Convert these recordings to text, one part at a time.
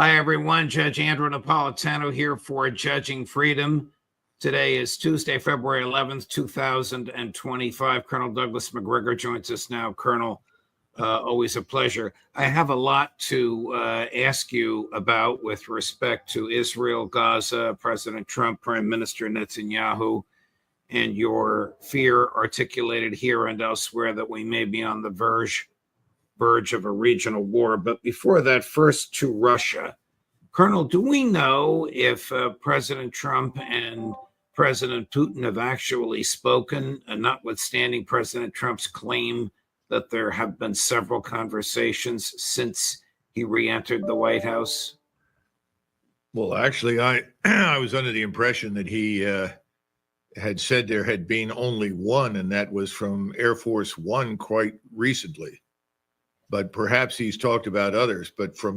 Hi, everyone. Judge Andrew Napolitano here for Judging Freedom. Today is Tuesday, February 11th, 2025. Colonel Douglas Macgregor joins us now. Colonel, always a pleasure. I have a lot to ask you about with respect to Israel, Gaza, President Trump, Prime Minister Netanyahu, and your fear articulated here and elsewhere that we may be on the verge of a regional war. But before that, first to Russia. Colonel, do we know if President Trump and President Putin have actually spoken, notwithstanding President Trump's claim that there have been several conversations since he re-entered the White House? Well, actually, I was under the impression that he had said there had been only one, and that was from Air Force One quite recently. But perhaps he's talked about others. But for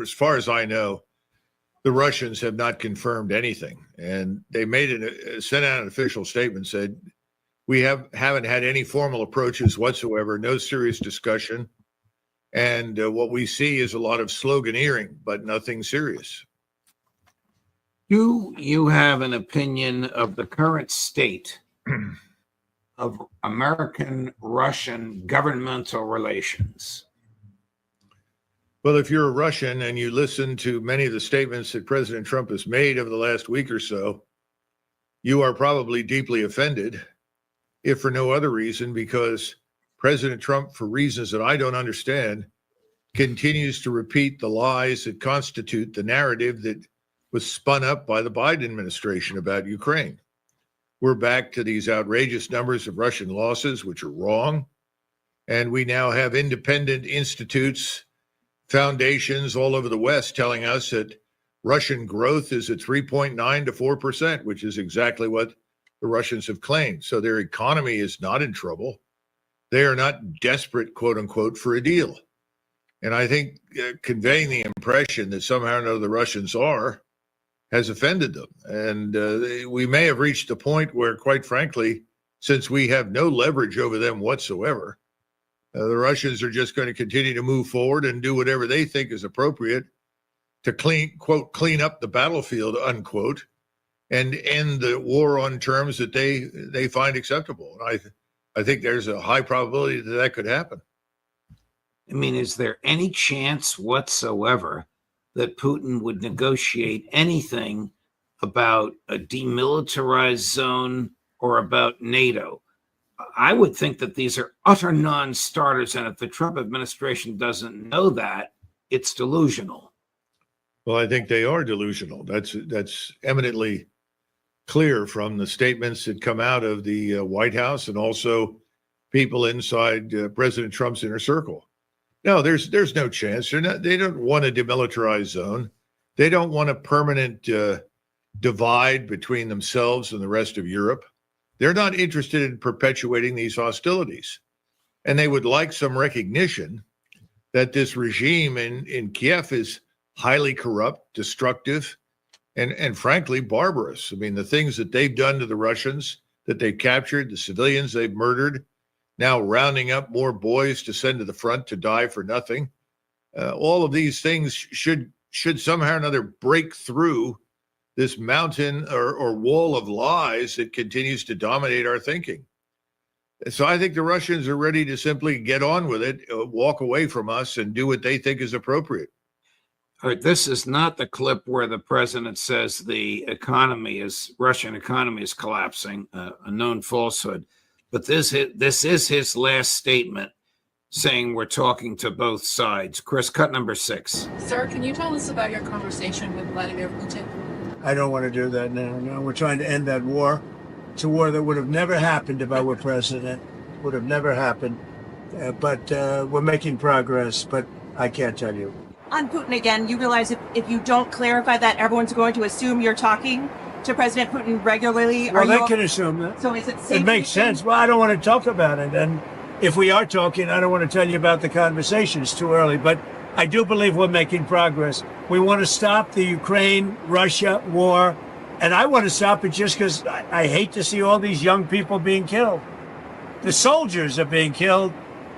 as far as I know, the Russians have not confirmed anything. And they sent out an official statement, said, we haven't had any formal approaches whatsoever, no serious discussion. And what we see is a lot of sloganeering, but nothing serious. Do you have an opinion of the current state of American-Russian governmental relations? Well, if you're a Russian and you listen to many of the statements that President Trump has made over the last week or so, you are probably deeply offended, if for no other reason, because President Trump, for reasons that I don't understand, continues to repeat the lies that constitute the narrative that was spun up by the Biden administration about Ukraine. We're back to these outrageous numbers of Russian losses, which are wrong. And we now have independent institutes, foundations all over the West telling us that Russian growth is at 3.9 to 4%, which is exactly what the Russians have claimed. So their economy is not in trouble. They are not desperate, quote unquote, for a deal. And I think conveying the impression that somehow or another the Russians are has offended them. And we may have reached a point where, quite frankly, since we have no leverage over them whatsoever, the Russians are just going to continue to move forward and do whatever they think is appropriate to clean up the battlefield, unquote, and end the war on terms that they find acceptable. And I think there's a high probability that that could happen. I mean, is there any chance whatsoever that Putin would negotiate anything about a demilitarized zone or about NATO? I would think that these are utter non-starters, and if the Trump administration doesn't know that, it's delusional. Well, I think they are delusional. That's eminently clear from the statements that come out of the White House and also people inside President Trump's inner circle. No, there's no chance. They don't want a demilitarized zone. They don't want a permanent divide between themselves and the rest of Europe. They're not interested in perpetuating these hostilities. And they would like some recognition that this regime in Kiev is highly corrupt, destructive, and frankly, barbarous. I mean, the things that they've done to the Russians, that they've captured, the civilians they've murdered, now rounding up more boys to send to the front to die for nothing. All of these things should somehow or another break through this mountain or wall of lies that continues to dominate our thinking. So I think the Russians are ready to simply get on with it, walk away from us, and do what they think is appropriate. All right, this is not the clip where the president says the Russian economy is collapsing, a known falsehood. But this is his last statement saying we're talking to both sides. Chris, cut number 6. Sir, can you tell us about your conversation with Vladimir Putin? I don't want to do that now. No, we're trying to end that war. It's a war that would have never happened if I were president. Would have never happened. But we're making progress, but I can't tell you. On Putin again, you realize if you don't clarify that, everyone's going to assume you're talking to President Putin regularly. Well, they can assume that. So is it safe? It makes sense. Well, I don't want to talk about it. And if we are talking, I don't want to tell you about the conversation. It's too early. But I do believe we're making progress. We want to stop the Ukraine-Russia war. And I want to stop it just because I hate to see all these young people being killed. The soldiers are being killed.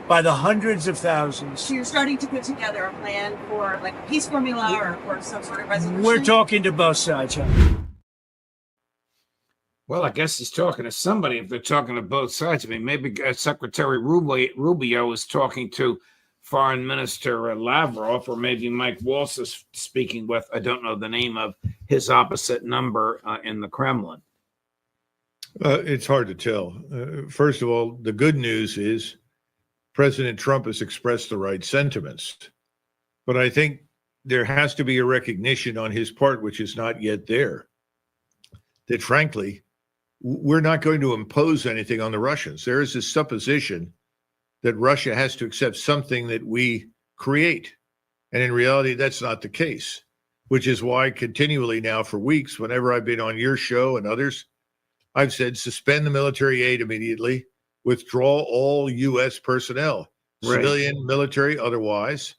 by the hundreds of thousands. So you're starting to put together a plan for like a peace formula or some sort of resolution? We're talking to both sides. Well, I guess he's talking to somebody if they're talking to both sides. I mean, maybe Secretary Rubio is talking to Foreign Minister Lavrov, or maybe Mike Waltz is speaking with, I don't know the name of, his opposite number in the Kremlin. It's hard to tell. First of all, the good news is President Trump has expressed the right sentiments. But I think there has to be a recognition on his part, which is not yet there, that frankly, we're not going to impose anything on the Russians. There is this supposition that Russia has to accept something that we create. And in reality, that's not the case, which is why continually now for weeks, whenever I've been on your show and others, I've said suspend the military aid immediately, withdraw all U.S. personnel, Right. civilian, military, otherwise,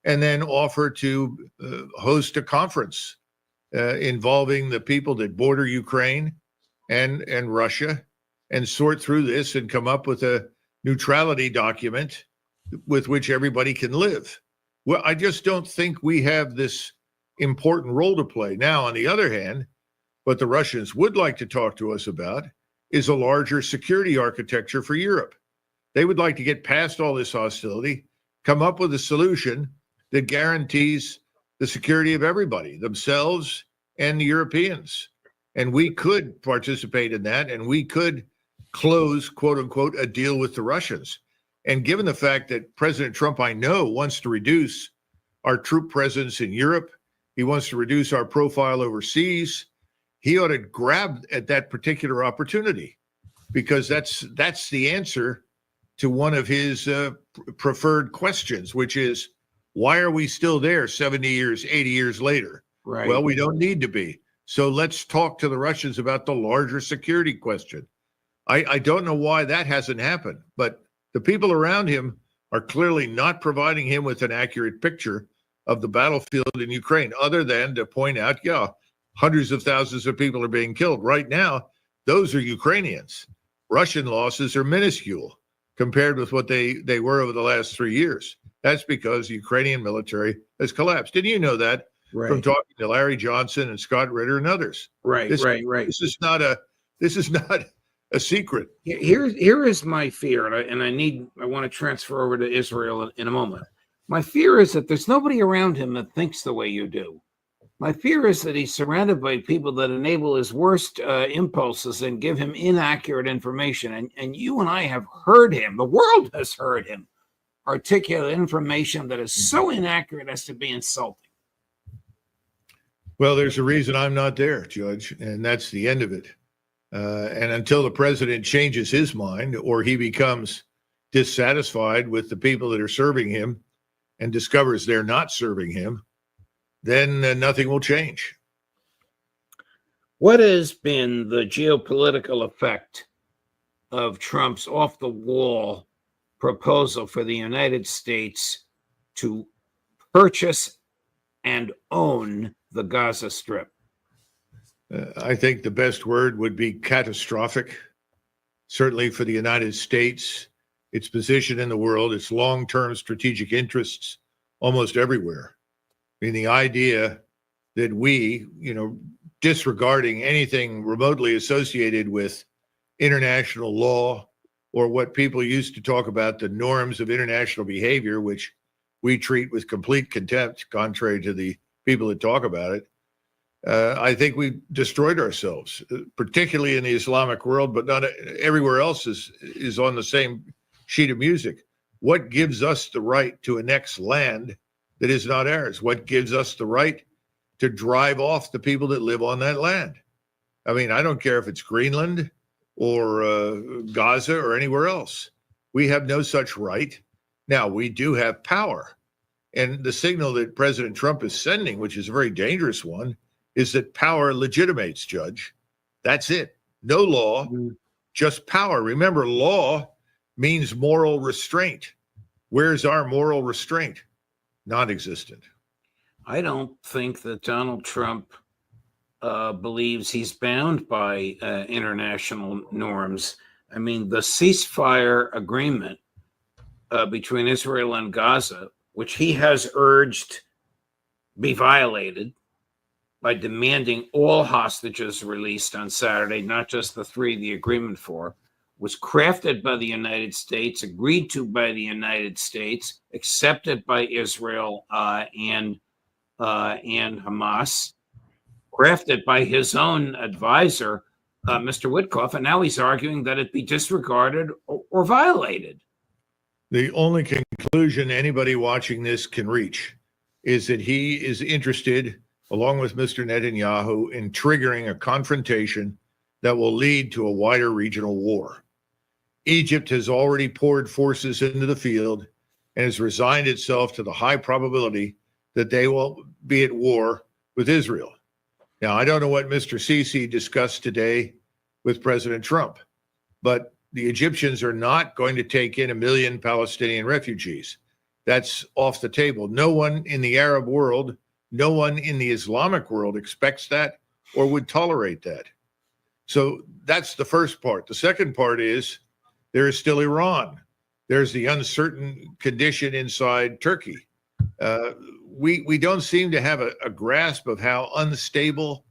and then offer to host a conference involving the people that border Ukraine and Russia and sort through this and come up with a neutrality document with which everybody can live. Well, I just don't think we have this important role to play. Now, on the other hand, what the Russians would like to talk to us about is a larger security architecture for Europe. They would like to get past all this hostility, come up with a solution that guarantees the security of everybody, themselves and the Europeans. And we could participate in that, and we could close, quote unquote, a deal with the Russians. And given the fact that President Trump, I know, wants to reduce our troop presence in Europe, he wants to reduce our profile overseas, he ought to grab at that particular opportunity, because that's the answer to one of his preferred questions, which is, why are we still there 70 years, 80 years later? Right. Well, we don't need to be. So let's talk to the Russians about the larger security question. I don't know why that hasn't happened, but the people around him are clearly not providing him with an accurate picture of the battlefield in Ukraine, other than to point out, yeah, hundreds of thousands of people are being killed. Right now, those are Ukrainians. Russian losses are minuscule compared with what they were over the last 3 years. That's because the Ukrainian military has collapsed. Didn't you know that from talking to Larry Johnson and Scott Ritter and others? Right. This is not a secret. Here is my fear, and I want to transfer over to Israel in a moment. My fear is that there's nobody around him that thinks the way you do. My fear is that he's surrounded by people that enable his worst impulses and give him inaccurate information. And you and I have heard him, the world has heard him, articulate information that is so inaccurate as to be insulting. Well, there's a reason I'm not there, Judge, and that's the end of it. And until the president changes his mind or he becomes dissatisfied with the people that are serving him and discovers they're not serving him, then nothing will change. What has been the geopolitical effect of Trump's off-the-wall proposal for the United States to purchase and own the Gaza Strip? I think the best word would be catastrophic, certainly for the United States, its position in the world, its long-term strategic interests almost everywhere. I mean, the idea that we, disregarding anything remotely associated with international law or what people used to talk about, the norms of international behavior, which we treat with complete contempt, contrary to the people that talk about it. I think we destroyed ourselves, particularly in the Islamic world, but not everywhere else is on the same sheet of music. What gives us the right to annex land that is not ours? What gives us the right to drive off the people that live on that land? I mean, I don't care if it's Greenland or Gaza or anywhere else. We have no such right. Now, we do have power. And the signal that President Trump is sending, which is a very dangerous one, is that power legitimates, Judge. That's it. No law, just power. Remember, law means moral restraint. Where's our moral restraint? Non-existent. I don't think that Donald Trump believes he's bound by international norms. I mean, the ceasefire agreement between Israel and Gaza, which he has urged be violated by demanding all hostages released on Saturday, not just the three the agreement for, was crafted by the United States, agreed to by the United States, accepted by Israel and Hamas, crafted by his own advisor, Mr. Witkoff, and now he's arguing that it be disregarded or violated. The only conclusion anybody watching this can reach is that he is interested, along with Mr. Netanyahu, in triggering a confrontation that will lead to a wider regional war. Egypt has already poured forces into the field and has resigned itself to the high probability that they will be at war with Israel. Now, I don't know what Mr. Sisi discussed today with President Trump, but the Egyptians are not going to take in 1 million Palestinian refugees. That's off the table. No one in the Arab world, no one in the Islamic world expects that or would tolerate that. So that's the first part. The second part is there is still Iran. There's the uncertain condition inside Turkey. We don't seem to have a grasp of how unstable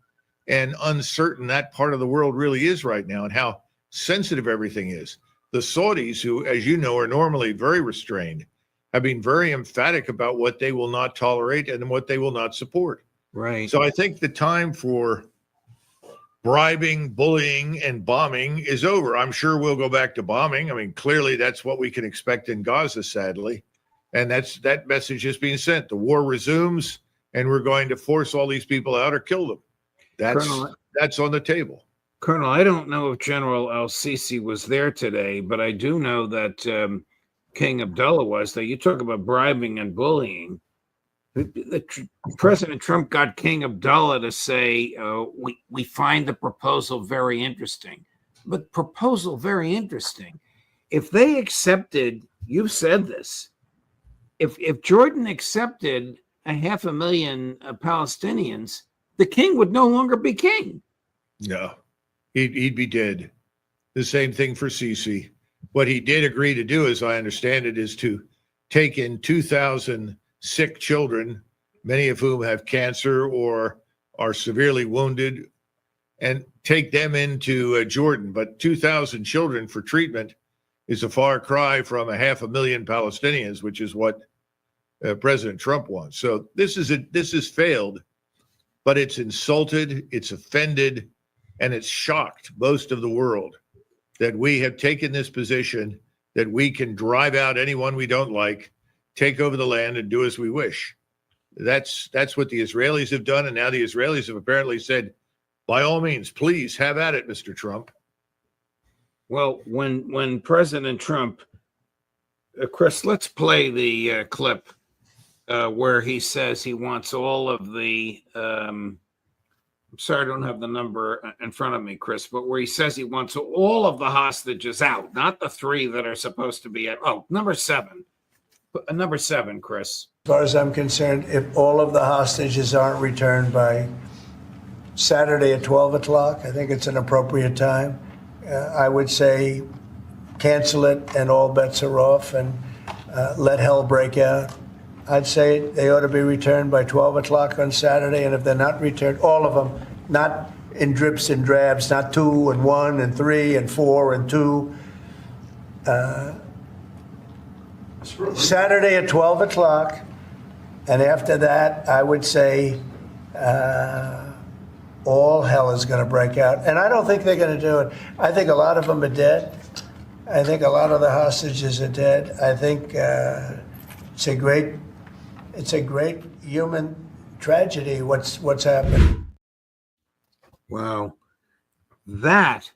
and uncertain that part of the world really is right now and how sensitive everything is. The Saudis, who, as you know, are normally very restrained, have been very emphatic about what they will not tolerate and what they will not support. Right. So I think the time for bribing, bullying, and bombing is over. I'm sure we'll go back to bombing. I mean, clearly that's what we can expect in Gaza, sadly. And that message is being sent. The war resumes, and we're going to force all these people out or kill them. That's on the table. Colonel, I don't know if General al-Sisi was there today, but I do know that King Abdullah was there. You talk about bribing and bullying. President Trump got King Abdullah to say, we find the proposal very interesting. But proposal very interesting. If they accepted, you've said this, if Jordan accepted 500,000 Palestinians, the king would no longer be king. No, he'd be dead. The same thing for Sisi. What he did agree to do, as I understand it, is to take in 2,000 sick children, many of whom have cancer or are severely wounded, and take them into Jordan. But 2,000 children for treatment is a far cry from 500,000 Palestinians, which is what President Trump wants. So this has failed, but it's insulted, it's offended, and it's shocked most of the world that we have taken this position that we can drive out anyone we don't like, take over the land, and do as we wish. That's what the Israelis have done, and now the Israelis have apparently said, by all means, please have at it, Mr. Trump. Well, when President Trump, Chris, let's play the clip where he says he wants all of the, I'm sorry, I don't have the number in front of me, Chris, but where he says he wants all of the hostages out, not the three that are supposed to be at, number 7. Number 7, Chris. As far as I'm concerned, if all of the hostages aren't returned by Saturday at 12 o'clock, I think it's an appropriate time. I would say cancel it and all bets are off and let hell break out. I'd say they ought to be returned by 12 o'clock on Saturday, and if they're not returned, all of them, not in drips and drabs, not 2 and 1 and 3 and 4 and 2. Saturday at 12 o'clock, and after that, I would say all hell is going to break out. And I don't think they're going to do it. I think a lot of them are dead. I think a lot of the hostages are dead. I think it's a great human tragedy what's happened. Wow. That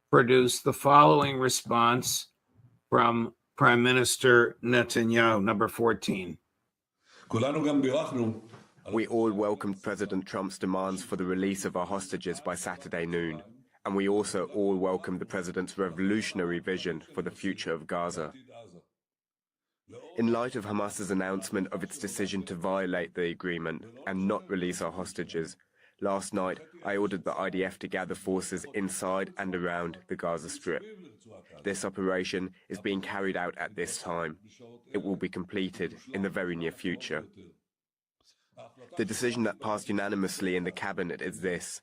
produced the following response from Prime Minister Netanyahu, number 14. We all welcomed President Trump's demands for the release of our hostages by Saturday noon, and we also all welcomed the president's revolutionary vision for the future of Gaza. In light of Hamas's announcement of its decision to violate the agreement and not release our hostages, Last night, I ordered the IDF to gather forces inside and around the Gaza Strip. This operation is being carried out at this time. It will be completed in the very near future. The decision that passed unanimously in the cabinet is this.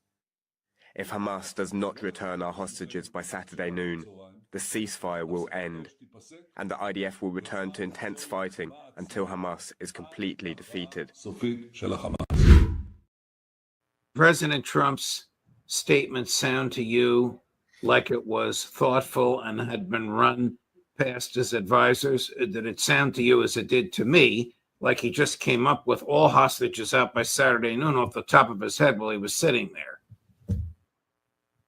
If Hamas does not return our hostages by Saturday noon, the ceasefire will end, and the IDF will return to intense fighting until Hamas is completely defeated. President Trump's statements sound to you like it was thoughtful and had been run past his advisors? Did it sound to you, as it did to me, like he just came up with all hostages out by Saturday noon off the top of his head while he was sitting there?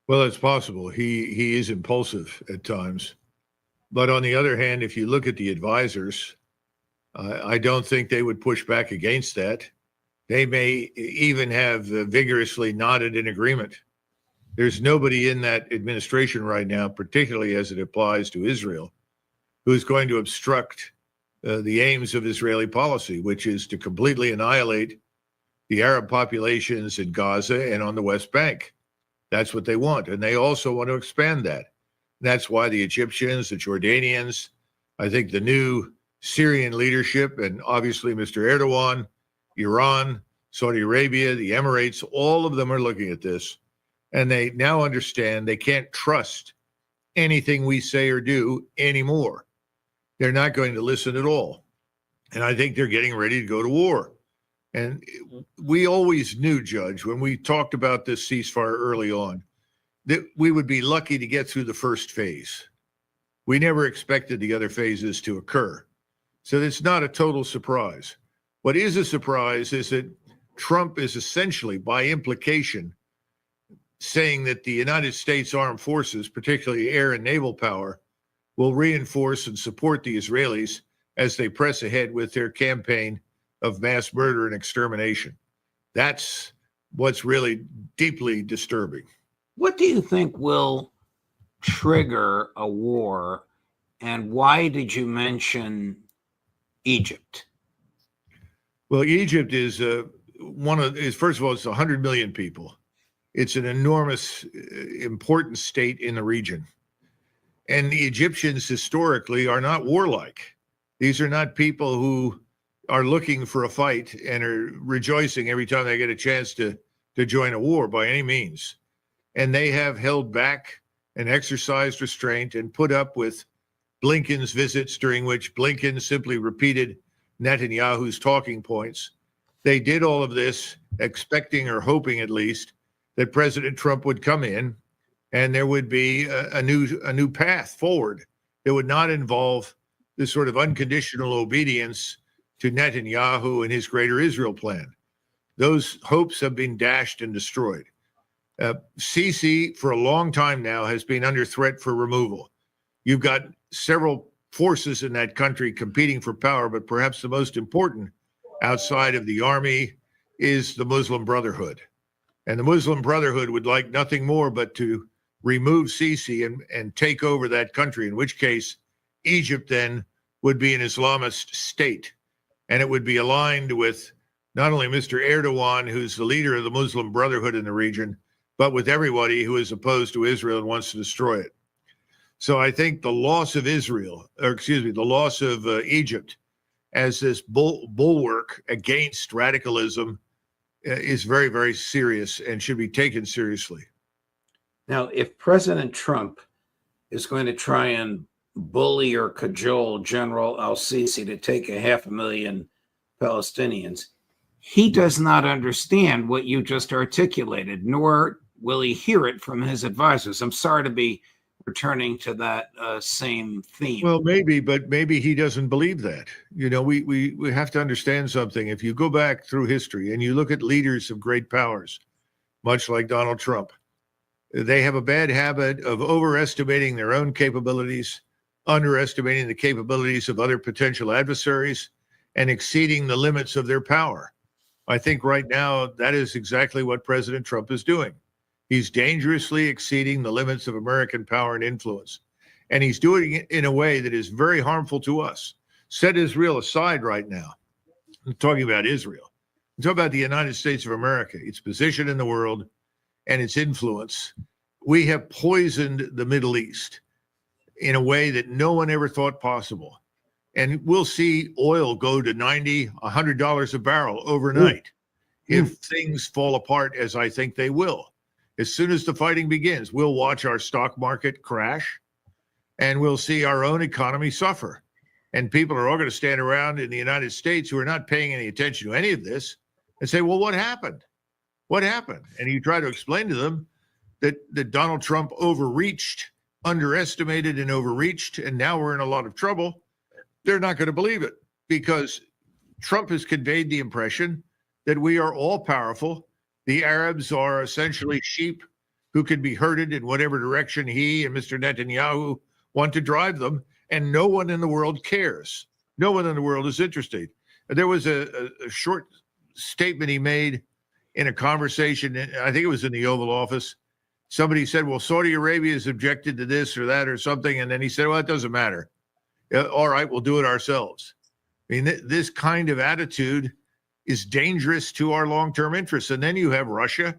Well, it's possible. He is impulsive at times. But on the other hand, if you look at the advisors, I don't think they would push back against that. They may even have vigorously nodded in agreement. There's nobody in that administration right now, particularly as it applies to Israel, who's going to obstruct the aims of Israeli policy, which is to completely annihilate the Arab populations in Gaza and on the West Bank. That's what they want. And they also want to expand that. That's why the Egyptians, the Jordanians, I think the new Syrian leadership, and obviously Mr. Erdogan, Iran, Saudi Arabia, the Emirates, all of them are looking at this. And they now understand they can't trust anything we say or do anymore. They're not going to listen at all. And I think they're getting ready to go to war. And we always knew, Judge, when we talked about this ceasefire early on, that we would be lucky to get through the first phase. We never expected the other phases to occur. So it's not a total surprise. What is a surprise is that Trump is essentially, by implication, saying that the United States Armed Forces, particularly air and naval power, will reinforce and support the Israelis as they press ahead with their campaign of mass murder and extermination. That's what's really deeply disturbing. What do you think will trigger a war, and why did you mention Egypt? Well, Egypt is first of all, it's 100 million people. It's an enormous, important state in the region. And the Egyptians historically are not warlike. These are not people who are looking for a fight and are rejoicing every time they get a chance to join a war by any means. And they have held back and exercised restraint and put up with Blinken's visits, during which Blinken simply repeated Netanyahu's talking points. They did all of this expecting, or hoping at least, that President Trump would come in and there would be a new path forward that would not involve this sort of unconditional obedience to Netanyahu and his Greater Israel plan. Those hopes have been dashed and destroyed. Sisi, for a long time now, has been under threat for removal. You've got several forces in that country competing for power, but perhaps the most important outside of the army is the Muslim Brotherhood. And the Muslim Brotherhood would like nothing more but to remove Sisi and take over that country, in which case Egypt then would be an Islamist state. And it would be aligned with not only Mr. Erdogan, who's the leader of the Muslim Brotherhood in the region, but with everybody who is opposed to Israel and wants to destroy it. So I think the loss of the loss of Egypt as this bulwark against radicalism is very, very serious and should be taken seriously. Now, if President Trump is going to try and bully or cajole General al-Sisi to take 500,000 Palestinians, he does not understand what you just articulated, nor will he hear it from his advisors. I'm sorry to be returning to that same theme. Well, maybe, but maybe he doesn't believe that. You know, we have to understand something. If you go back through history and you look at leaders of great powers, much like Donald Trump, they have a bad habit of overestimating their own capabilities, underestimating the capabilities of other potential adversaries, and exceeding the limits of their power. I think right now that is exactly what President Trump is doing. He's dangerously exceeding the limits of American power and influence. And he's doing it in a way that is very harmful to us. Set Israel aside right now. I'm talking about Israel. I'm talking about the United States of America, its position in the world and its influence. We have poisoned the Middle East in a way that no one ever thought possible. And we'll see oil go to $90, $100 a barrel overnight if things fall apart, as I think they will. As soon as the fighting begins, we'll watch our stock market crash and we'll see our own economy suffer. And people are all going to stand around in the United States who are not paying any attention to any of this and say, well, what happened? What happened? And you try to explain to them that Donald Trump underestimated and overreached, and now we're in a lot of trouble. They're not going to believe it because Trump has conveyed the impression that we are all powerful. The Arabs are essentially sheep who can be herded in whatever direction he and Mr. Netanyahu want to drive them, and no one in the world cares. No one in the world is interested. There was a short statement he made in a conversation, I think it was in the Oval Office. Somebody said, well, Saudi Arabia has objected to this or that or something, and then he said, well, it doesn't matter. All right, we'll do it ourselves. I mean, this kind of attitude is dangerous to our long-term interests. And then you have Russia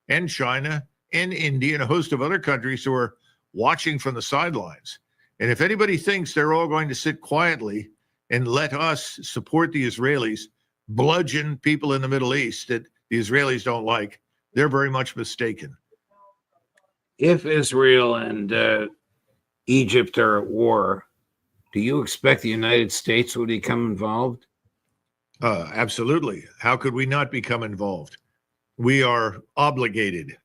and China and India and a host of other countries who are watching from the sidelines. And if anybody thinks they're all going to sit quietly and let us support the Israelis, bludgeon people in the Middle East that the Israelis don't like, they're very much mistaken. If Israel and Egypt are at war, do you expect the United States would become involved? Absolutely. How could we not become involved? We are obligated,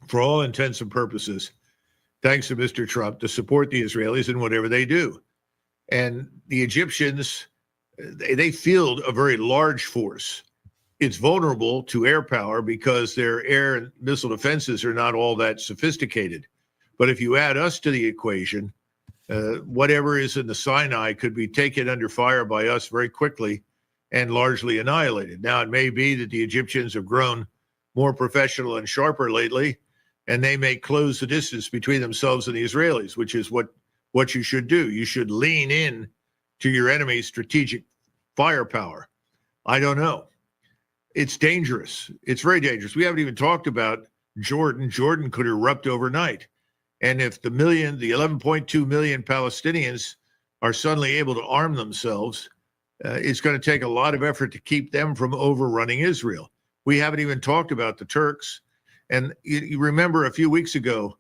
for all intents and purposes, thanks to Mr. Trump, to support the Israelis in whatever they do. And the Egyptians, they field a very large force. It's vulnerable to air power because their air and missile defenses are not all that sophisticated. But if you add us to the equation, whatever is in the Sinai could be taken under fire by us very quickly and largely annihilated. Now, it may be that the Egyptians have grown more professional and sharper lately, and they may close the distance between themselves and the Israelis, which is what you should do. You should lean in to your enemy's strategic firepower. I don't know. It's dangerous. It's very dangerous. We haven't even talked about Jordan. Jordan could erupt overnight. And if the 11.2 million Palestinians are suddenly able to arm themselves, it's going to take a lot of effort to keep them from overrunning Israel. We haven't even talked about the Turks. And you remember a few weeks ago,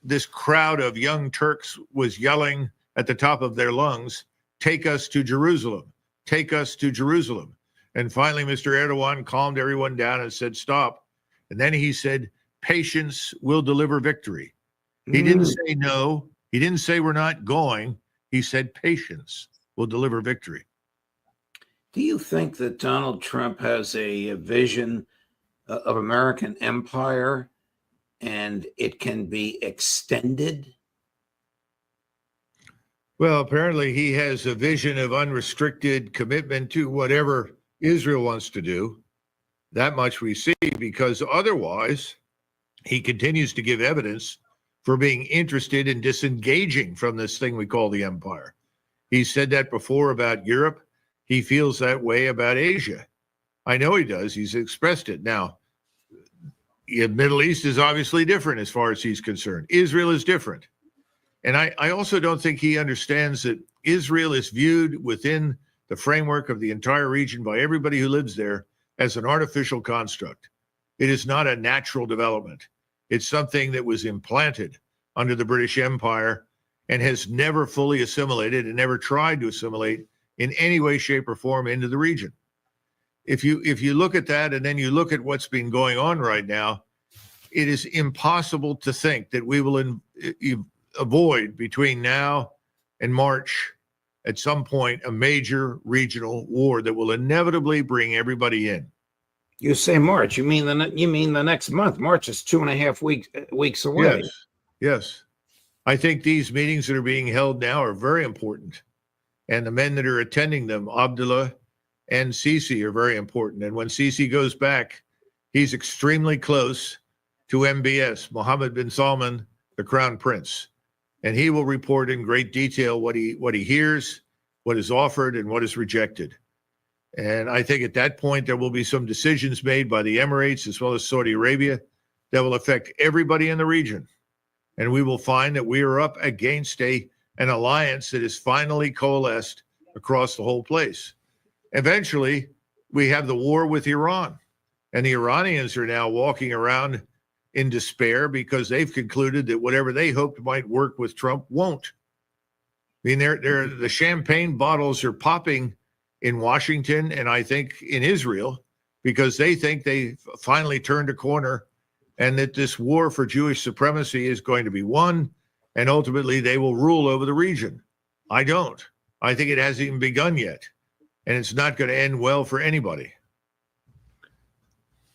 this crowd of young Turks was yelling at the top of their lungs, take us to Jerusalem, take us to Jerusalem. And finally, Mr. Erdogan calmed everyone down and said, stop. And then he said, patience will deliver victory. He didn't say no. He didn't say we're not going. He said patience will deliver victory. Do you think that Donald Trump has a vision of American empire and it can be extended? Well, apparently he has a vision of unrestricted commitment to whatever Israel wants to do. That much we see, because otherwise he continues to give evidence for being interested in disengaging from this thing we call the empire. He said that before about Europe. He feels that way about Asia. I know he does. He's expressed it. Now, the Middle East is obviously different as far as he's concerned. Israel is different. And I also don't think he understands that Israel is viewed within the framework of the entire region by everybody who lives there as an artificial construct. It is not a natural development. It's something that was implanted under the British Empire and has never fully assimilated and never tried to assimilate in any way, shape, or form into the region. If you look at that and then you look at what's been going on right now, it is impossible to think that we will avoid between now and March at some point a major regional war that will inevitably bring everybody in. You say March. You mean the next month? March is 2.5 weeks away. Yes. I think these meetings that are being held now are very important. And the men that are attending them, Abdullah and Sisi, are very important. And when Sisi goes back, he's extremely close to MBS, Mohammed bin Salman, the Crown Prince. And he will report in great detail what he hears, what is offered, and what is rejected. And I think at that point, there will be some decisions made by the Emirates as well as Saudi Arabia that will affect everybody in the region. And we will find that we are up against an alliance that is finally coalesced across the whole place. Eventually, we have the war with Iran. And the Iranians are now walking around in despair because they've concluded that whatever they hoped might work with Trump won't. I mean, the champagne bottles are popping in Washington and I think in Israel because they think they finally turned a corner and that this war for Jewish supremacy is going to be won and ultimately they will rule over the region. I don't. I think it hasn't even begun yet and it's not going to end well for anybody.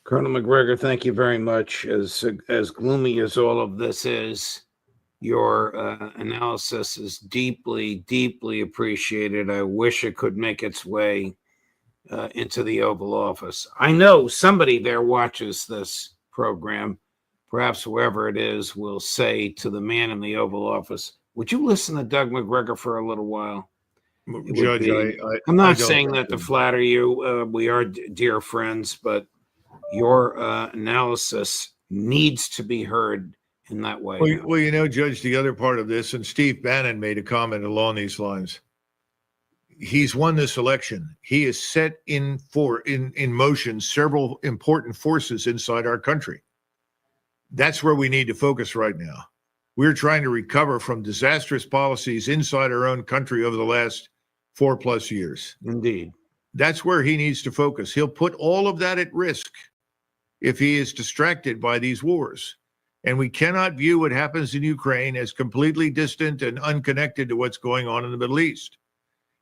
Colonel Macgregor, thank you very much. As gloomy as all of this is, your analysis is deeply, deeply appreciated. I wish it could make its way into the Oval Office. I know somebody there watches this program. Perhaps whoever it is will say to the man in the Oval Office, would you listen to Doug Macgregor for a little while? Judge, I'm not I don't saying that to flatter you. We are dear friends, but your analysis needs to be heard in that way. Well, you know, Judge, the other part of this, and Steve Bannon made a comment along these lines. He's won this election. He has set in motion several important forces inside our country. That's where we need to focus right now. We're trying to recover from disastrous policies inside our own country over the last 4+ years. Indeed. That's where he needs to focus. He'll put all of that at risk if he is distracted by these wars. And we cannot view what happens in Ukraine as completely distant and unconnected to what's going on in the Middle East.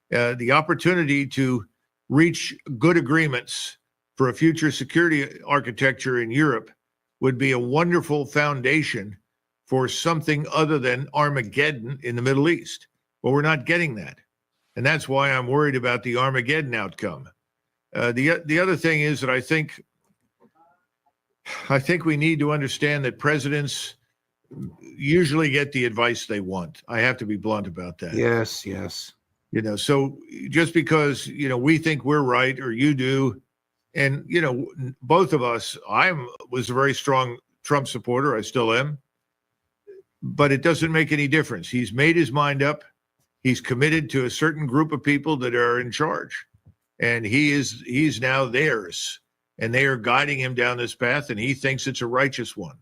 The opportunity to reach good agreements for a future security architecture in Europe would be a wonderful foundation for something other than Armageddon in the Middle East. But we're not getting that. And that's why I'm worried about the Armageddon outcome. The other thing is that I think we need to understand that presidents usually get the advice they want. I have to be blunt about that. Yes, yes. You know, so just because, you know, we think we're right or you do, and, you know, both of us, was a very strong Trump supporter. I still am. But it doesn't make any difference. He's made his mind up. He's committed to a certain group of people that are in charge. And he's now theirs. And they are guiding him down this path, and he thinks it's a righteous one.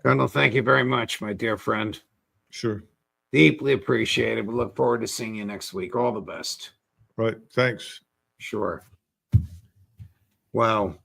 Colonel, thank you very much, my dear friend. Sure. Deeply appreciated. We look forward to seeing you next week. All the best. Right. Thanks. Sure. Wow.